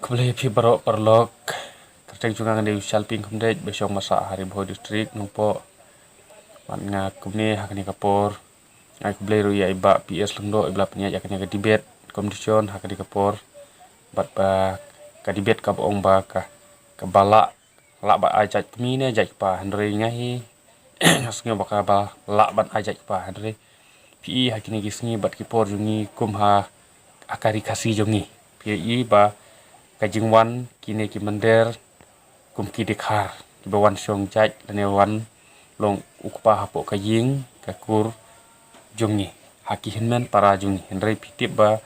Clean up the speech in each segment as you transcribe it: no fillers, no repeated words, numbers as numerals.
Kembali pi barok perlok kerteng jungang di Shalping Kumdej besok masa hari boh distrik numpo man nga kumni hakni kapor ai kublai ru ya iba PS lengdo ibla penya yakni ka debate kompetisi hakni kapor bat ba ka debate ka ong ba ka bala la ba ajat kmi ne jat pa handre ngahi hasnge baka ba la ban ajat pa handre pi hakni gisngi bat kipor jungi kumha akari kasi jongi pi ba kajingwan kini ki mender kum ki dikhar ki bawan syong jaj lane wan long ukpa hapo kajing kakur jungi haki hinmen para jungi henre pitip ba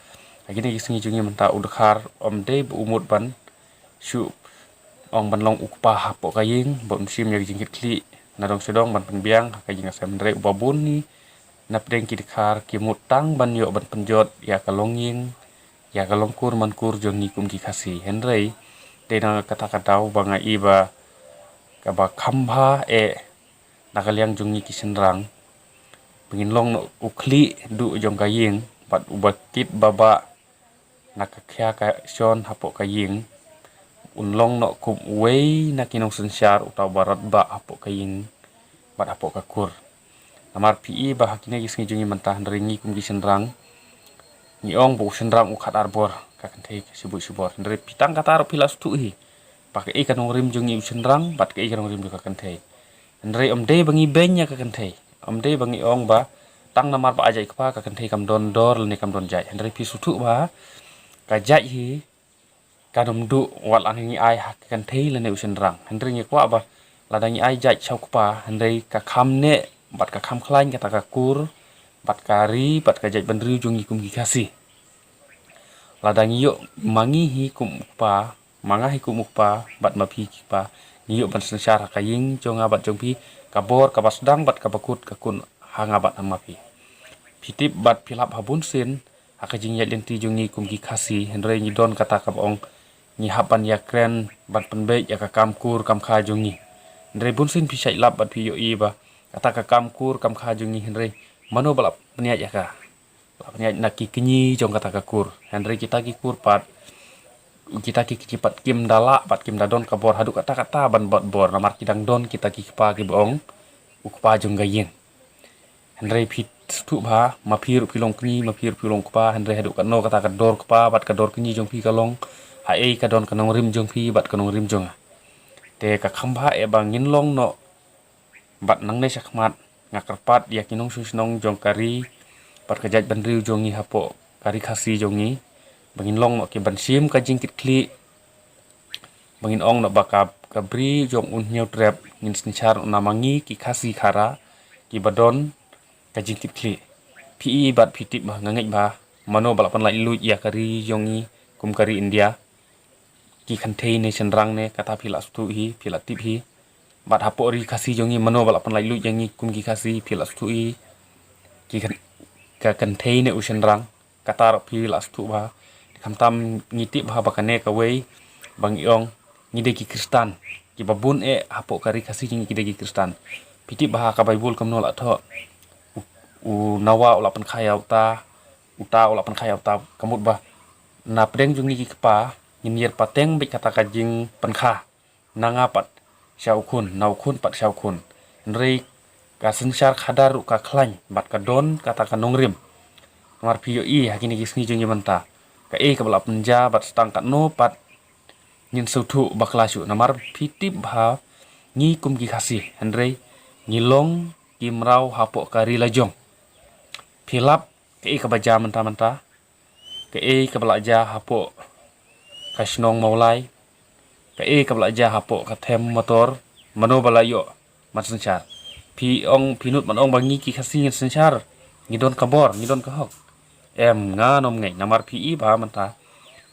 agini gisngi jungi menta udkhar omde bu umut ban shu ong ban long ukpa hapo kajing bom sim yak jingkit kli nadong sedong ban penbiang kajing asam ndre babun ni napdeng ki dikhar ki mutang ban yo ban penjot ya kalonging ya kalong kur man kur jongi kum ki khasi henrei dena kata katau banga iba ka ba khamba nakaliang jongi ki senrang pengin long no ukli du jong kaying bat ubatit baba nakakhya ka son hapo kaying unlong no kum wei nakinong sensyar utaw barat ba hapo kaying bat hapo kakur namar pi ba hakine gisngi jongi mentah ndringi kum ki senrang ni ong bu senrang ukat arbor kakante sibuk-sibor ndre pitang kata pilas tu hi pakai ikan rim jungi senrang bat ke ikan rim kakante ndre omde bangi benya kakante omde bangi ong ba tang namar ba ajai kpa kakante kam don dor le kam don jai ndre pi sutu ba ka jai hi kadum du wal angi ai kakante le ne senrang ndre ngi kwa ba ladangi ai jai chau kpa ndre ka kham ne bat ka kham khlain kata ka kur bat kari bat ka jaj bandri jungi kum ki kasi ladang yo mangi hi kum pa manga hi kum pa bat mapi ki pa yo ban sensar kaying jonga bat jongpi kabor kabas dang bat kabakut kakun hanga bat amapi pitip bat pilap habun sin akajing ya lenti jungi kum ki kasi henre ni don kata kabong ni hapan ya kren bat penbe ya ka kamkur kam kha jungi henre bun sin pisai lap bat pi yo iba kata ka kamkur kam kha jungi henre mano balap penia ya ka lapnya naki kenyi jong kata kakur henry kita ki kur pat kita ki cepat kim dala pat kim dadon kabor haduk kata ban bot bor namar kidang don kita ki pa ki bong ukpa jong gayeng henry pit tu ba mapir pilong kni mapir pilong kpa henry haduk no kata kador kpa bat kador kenyi jong pi kalong hae kadon kanong rim jong pi bat kanong rim jong te ka khamba e bangin long no bat nang ne sakmat ngakarpat yakinong susnong jong kari pat kajat bandriu jongi hapo kari khasi jongi bangin long no ke ban sim ka jingkit kli bangin ong no bakap kabri jong un nyau trap ngin sinchar namangi ki khasi khara ki badon ka jingkit kli pi bat pitip ba ngangai ba mano balapan lai lu ya kari jongi kum kari india ki khantei ne senrang ne kata phila stu hi phila tip hi bat hapo ri khasi jongi mano balapan lai lu yangi kum ki khasi phila stu hi ki ka kantei ne usen rang katar pi las tu ba kamtam ngiti ba bakane ka wei bang iong ngide ki kristan ki babun hapo kari kasi ngi kide ki kristan piti ba ka bible kam no la tho u nawa ulapan khaya uta ulapan khaya uta kamut ba na preng jungi ki kpa ngir pateng be kata kajing penkha nanga pat syau kun nau kun pat syau kun nrei ka sensar khadar ka khlain bat ka don kata ka nongrim mar pio i hakini gisni jongi manta ka ka bala penja bat stang ka no pat ngin sautu baklashu namar pitip ha ngi kum ki khasi henrei ngilong kimrau hapo kari lajong philap ka baja manta manta ka bala ja hapo kasnong maulai ka bala ja hapo ka them motor mano bala yo mat sensar pi ong pinut man ong bangi ki khasi ngin sensar ngidon kabor ngidon kahok em nga nom ngai namar pi ba manta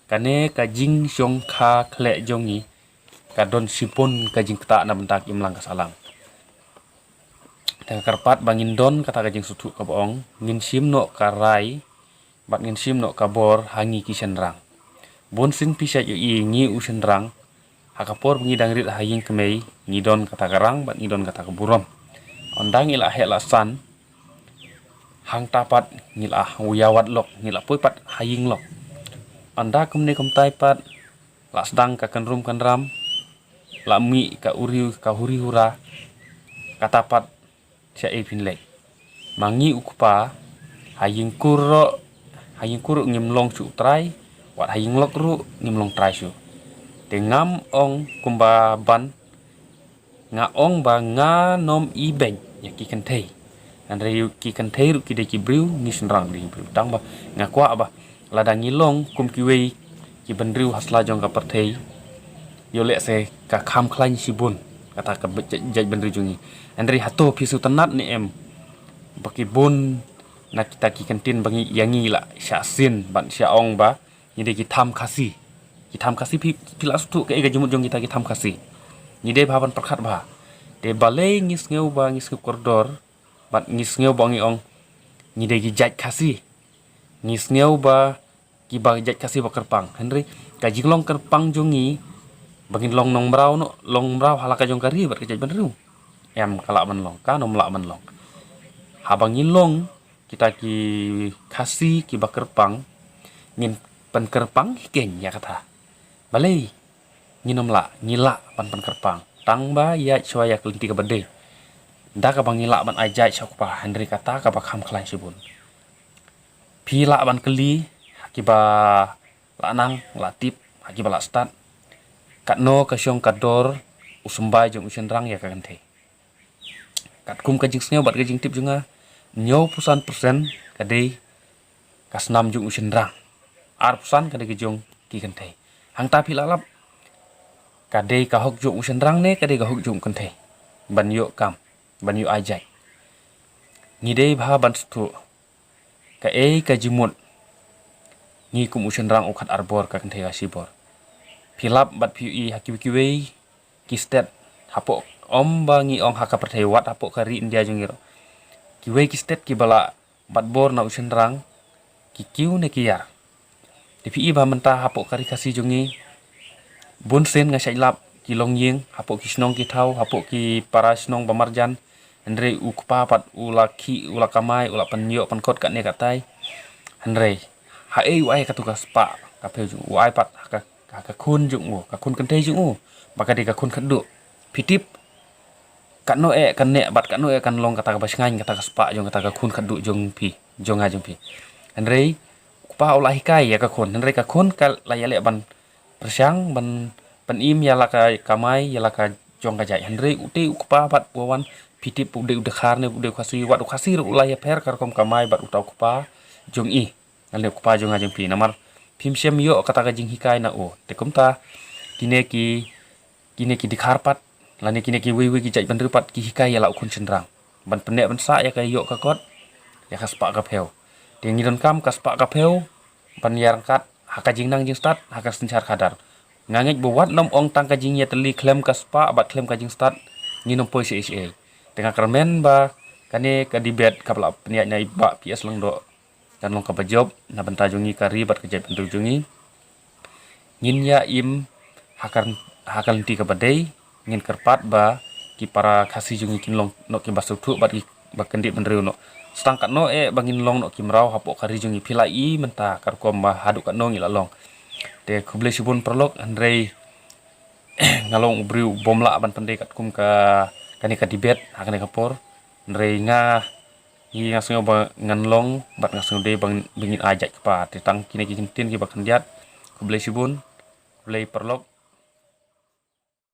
kane ka jing syong kha khle jongi ka don sipon ka jing kta na bentak imlang kasalang ta karpat bangin don kata ka jing sutu ka bong ngin sim no karai bat ngin sim no kabor hangi ki senrang bon sin pisa yu i ngi u senrang hakapor bengi dangrit haying kemei ngidon kata karang bat ngidon kata kaburom ondang ila hela san hang tapat ngila uyawat lok ngila poi pat haying lok anda kumne kum tai pat la sedang ka kan rum kan ram la mi ka uri ka huri hura katapat sia e pinlek mangi ukpa haying kuro ngim long chu trai wat haying lok ru ngim long trai chu te ngam ong kumba ban nga ong ba nga nom i beng ya ki kan thei an re ki kan thei ru ki de ki briu ni senrang ri briu tang ba nga kwa ba ladang ngilong kum ki wei ki bandriu hasla jong ka perthei yo le se ka kham khlain sibun kata ka jaj bandriu jungi an re hato phisu tanat ni em baki bun na kita ki kantin bangi yangi la sya sin ban sya ong ba ni de ki tham khasi pilas tu ke ga jumut jong kita ki tham khasi ni de bhaban prakhat ba de balei ngis ngeu ba ngis ke koridor bat ngis ngeu ba ngi ong ni de ki jaj khasi ngis ngeu ba ki ba jaj khasi ba kerpang henry ka jinglong kerpang jongi bangin long nong brau no long brau halaka jong kari bat ke jaj banru em kala ban long ka nom la ban long habang ngilong kita ki khasi ki ba kerpang ngin pan kerpang keng ya kata balai nginom la ngila pan kerpang tang ba ya choya kelinti ka bade da ka bang ngila ban ajai chok pa Henry kata ka ba kham khlai sibun pila ban keli ki ba la nang la tip ki ba la stat kat no ka syong kador usumbai jong usenrang ya ka kante kat kum ka jing sneu bat ka jing tip junga nyo pusan persen kadai kasnam jong usenrang ar pusan kadai ke jong ki kante hang ta pila lap kadai ka hok jong usenrang ne kadai ka hok jong kante ban yo kam ban yo ajai ni dei bha ban stu ka ka jimut ni kum usenrang ukat arbor ka kante asibor pilap bat piui hakiwikiwei kistet hapok om bangi ong haka pertewat hapok kari india jungiro kiwei kistet kibala bat bor na usenrang kikiu ne kiyar dipi ba mentah hapok kari kasih jungi bunsen nga lap kilong ying hapok kisnong kitau hapok ki para snong bamarjan andre ukpa pat ulaki ulakamai ulapan yo pankot kat ne katai andre hae wai katukas pa kape jung wai pat haka kun jung u ka kun kante jung u baka de ka kun khadu pitip kan no kan ne bat kan no kan long kata ka basngain kata ka spa jong kata ka kun khadu jong pi jong ha jong pi andre pa ulah hikai ya ka kun andre ka kun ka layale ban persyang ban penim ya la ka kamai ya la ka jong ka jai andre ute ukpa bat wawan pitip ude khar ne ude khasi wat khasi ulah ya per kar kom kamai bat utau kupa jong i ale kupa jong ha jong pi namar phim sem yo kata ka jing hikai na o te kumta kine ki dikharpat lani kine ki wi ki jaj bandru pat ki hikai ya la kun sendrang ban penek ban sa ya ka yo ka kot ya ka spa ka pheu te ngidon kam ka spa ka pheu ban yar kat haka jing nang jing start haka senchar khadar ngangek buat nom ong tang ka jing ya teli klem ka spa bat klem ka jing start ni nom poi CHA tengah kermen ba kane ka dibet ka pla penya nyai ba PS lang do dan long ka bajob na banta jungi kari bat ka jaj bandru jungi ngin ya im hakan ti ka badai ngin kerpat ba ki para khasi jungi kin long no ki basuthu bat ki bakendit bandru no stangkat no bangin long no ki mrau hapok kari jungi pilai menta kar kom ba haduk kat no ngila long te kuble sibun perlok andre ngalong ubriu bomla ban pandai kat kum ka kani ka dibet hakane kapor andre nga i ngasngo ba nganlong bat ngasngo de bangin ajak pa te tang kine ki tin ki bakandiat kuble sibun kuble perlok